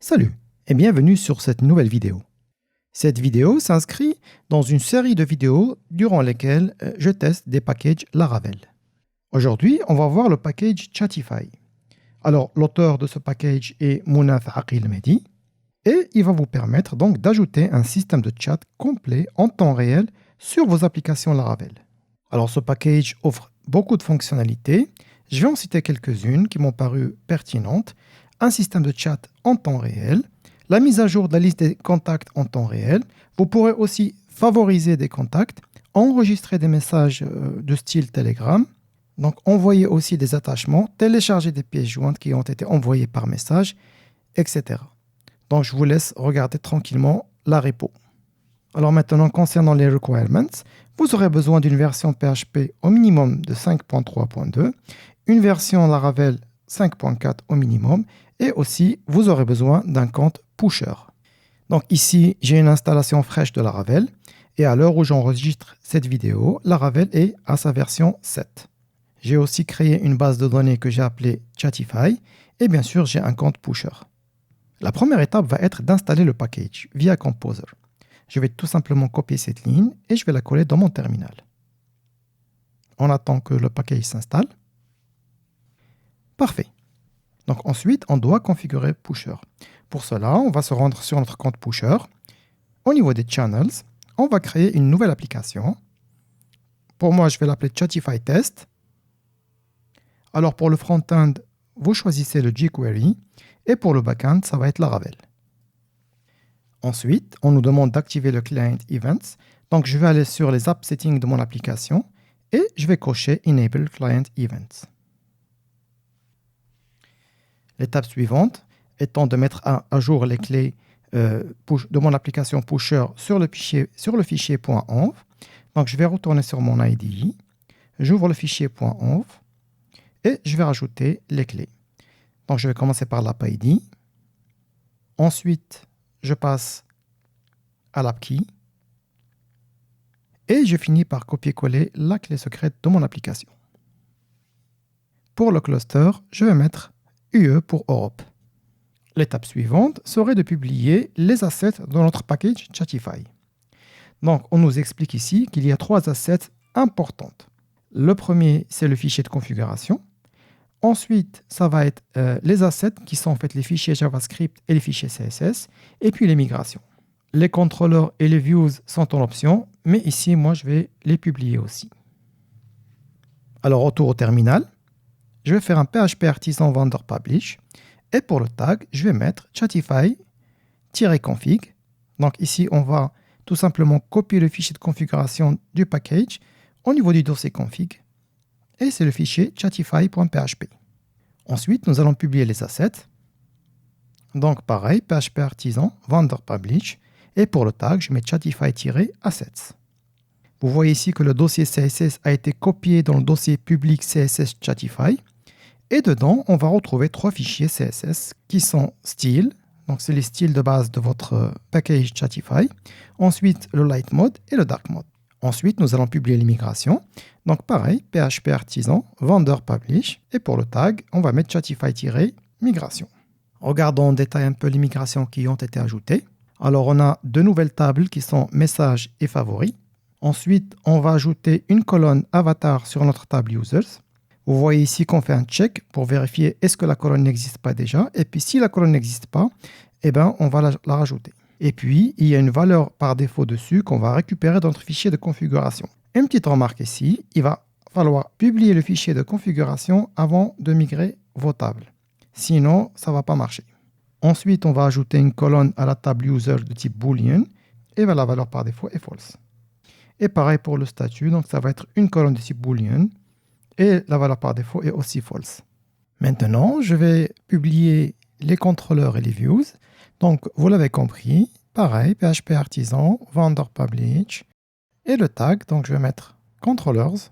Salut et bienvenue sur cette nouvelle vidéo. Cette vidéo s'inscrit dans une série de vidéos durant lesquelles je teste des packages Laravel. Aujourd'hui, on va voir le package Chatify. Alors, l'auteur de ce package est Mounath Aqil Mehdi et il va vous permettre donc d'ajouter un système de chat complet en temps réel sur vos applications Laravel. Alors, ce package offre beaucoup de fonctionnalités. Je vais en citer quelques-unes qui m'ont paru pertinentes. Un système de chat en temps réel, la mise à jour de la liste des contacts en temps réel. Vous pourrez aussi favoriser des contacts, enregistrer des messages de style Telegram, donc envoyer aussi des attachements, télécharger des pièces jointes qui ont été envoyées par message, etc. Donc je vous laisse regarder tranquillement la repo. Alors maintenant, concernant les requirements, vous aurez besoin d'une version PHP au minimum de 5.3.2, une version Laravel 5.4 au minimum, et aussi vous aurez besoin d'un compte Pusher. Donc ici, j'ai une installation fraîche de Laravel, et à l'heure où j'enregistre cette vidéo, Laravel est à sa version 7. J'ai aussi créé une base de données que j'ai appelée Chatify, et bien sûr, j'ai un compte Pusher. La première étape va être d'installer le package via Composer. Je vais tout simplement copier cette ligne et je vais la coller dans mon terminal. On attend que le package s'installe. Parfait. Donc ensuite, on doit configurer Pusher. Pour cela, on va se rendre sur notre compte Pusher. Au niveau des channels, on va créer une nouvelle application. Pour moi, je vais l'appeler Chatify Test. Alors pour le front-end, vous choisissez le jQuery. Et pour le back-end, ça va être Laravel. Ensuite, on nous demande d'activer le Client Events. Donc, je vais aller sur les app settings de mon application et je vais cocher Enable Client Events. L'étape suivante étant de mettre à jour les clés de mon application Pusher sur le fichier .env. Donc, je vais retourner sur mon IDE. J'ouvre le fichier .env et je vais rajouter les clés. Donc, je vais commencer par l'app ID. Ensuite, je passe à l'app key. Et je finis par copier-coller la clé secrète de mon application. Pour le cluster, je vais mettre UE pour Europe. L'étape suivante serait de publier les assets de notre package Chatify. Donc, on nous explique ici qu'il y a 3 assets importantes. Le premier, c'est le fichier de configuration. Ensuite, ça va être les assets qui sont en fait les fichiers JavaScript et les fichiers CSS, et puis les migrations. Les contrôleurs et les views sont en option, mais ici, moi, je vais les publier aussi. Alors, retour au terminal, je vais faire un PHP artisan vendor publish, et pour le tag, je vais mettre chatify-config. Donc ici, on va tout simplement copier le fichier de configuration du package au niveau du dossier config. Et c'est le fichier chatify.php. Ensuite, nous allons publier les assets. Donc pareil, PHP artisan, vendor publish. Et pour le tag, je mets chatify-assets. Vous voyez ici que le dossier CSS a été copié dans le dossier public CSS Chatify. Et dedans, on va retrouver 3 fichiers CSS qui sont style. Donc c'est les styles de base de votre package Chatify. Ensuite, le light mode et le dark mode. Ensuite, nous allons publier les migrations. Donc pareil, PHP artisan, vendor publish. Et pour le tag, on va mettre chatify-migration. Regardons en détail un peu les migrations qui ont été ajoutées. Alors on a 2 nouvelles tables qui sont messages et favoris. Ensuite, on va ajouter une colonne avatar sur notre table users. Vous voyez ici qu'on fait un check pour vérifier est-ce que la colonne n'existe pas déjà. Et puis si la colonne n'existe pas, eh ben, on va la rajouter. Et puis, il y a une valeur par défaut dessus qu'on va récupérer dans notre fichier de configuration. Une petite remarque ici, il va falloir publier le fichier de configuration avant de migrer vos tables. Sinon, ça ne va pas marcher. Ensuite, on va ajouter une colonne à la table user de type boolean et la valeur par défaut est false. Et pareil pour le statut, donc ça va être une colonne de type boolean et la valeur par défaut est aussi false. Maintenant, je vais publier les contrôleurs et les views. Donc, vous l'avez compris, pareil, PHP artisan, vendor publish, et le tag, donc je vais mettre controllers.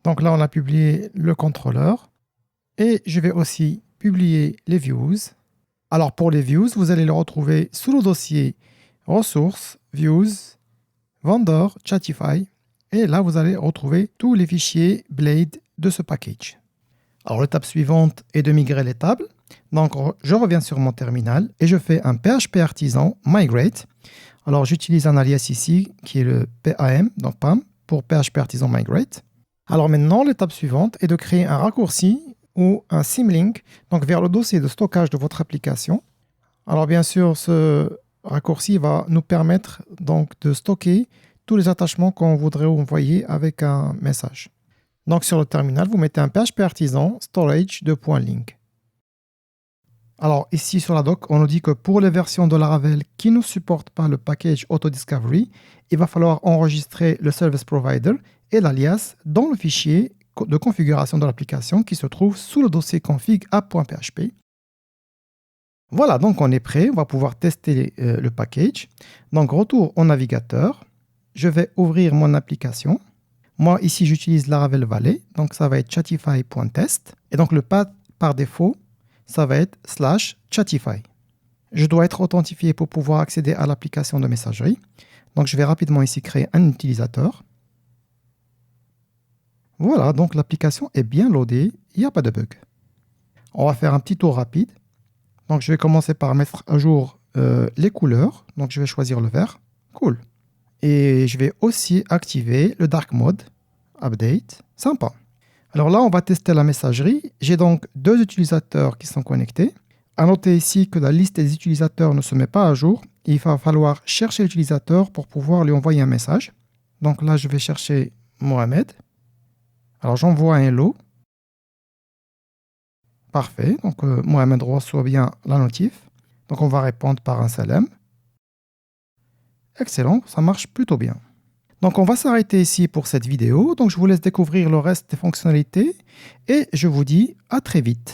Donc là, on a publié le contrôleur, et je vais aussi publier les views. Alors pour les views, vous allez le retrouver sous le dossier ressources, views, vendor, chatify, et là, vous allez retrouver tous les fichiers Blade de ce package. Alors l'étape suivante est de migrer les tables. Donc, je reviens sur mon terminal et je fais un PHP artisan migrate. Alors, j'utilise un alias ici qui est le PAM, donc PAM, pour PHP artisan migrate. Alors maintenant, l'étape suivante est de créer un raccourci ou un symlink donc vers le dossier de stockage de votre application. Alors bien sûr, ce raccourci va nous permettre donc de stocker tous les attachements qu'on voudrait envoyer avec un message. Donc sur le terminal, vous mettez un PHP artisan storage .link. Alors ici sur la doc, on nous dit que pour les versions de Laravel qui ne supportent pas le package Auto-Discovery, il va falloir enregistrer le service provider et l'alias dans le fichier de configuration de l'application qui se trouve sous le dossier config app.php. Voilà, donc on est prêt, on va pouvoir tester le package. Donc retour au navigateur, je vais ouvrir mon application. Moi ici j'utilise Laravel Valley, donc ça va être chatify.test. Et donc le path par défaut, ça va être /chatify. Je dois être authentifié pour pouvoir accéder à l'application de messagerie. Donc je vais rapidement ici créer un utilisateur. Voilà, donc l'application est bien loadée, il n'y a pas de bug. On va faire un petit tour rapide. Donc je vais commencer par mettre à jour les couleurs. Donc je vais choisir le vert. Cool. Et je vais aussi activer le dark mode. Update. Sympa. Alors là, on va tester la messagerie. J'ai donc 2 utilisateurs qui sont connectés. À noter ici que la liste des utilisateurs ne se met pas à jour. Il va falloir chercher l'utilisateur pour pouvoir lui envoyer un message. Donc là, je vais chercher Mohamed. Alors j'envoie un hello. Parfait. Donc Mohamed reçoit bien la notif. Donc on va répondre par un salam. Excellent, ça marche plutôt bien. Donc on va s'arrêter ici pour cette vidéo. Donc je vous laisse découvrir le reste des fonctionnalités et je vous dis à très vite.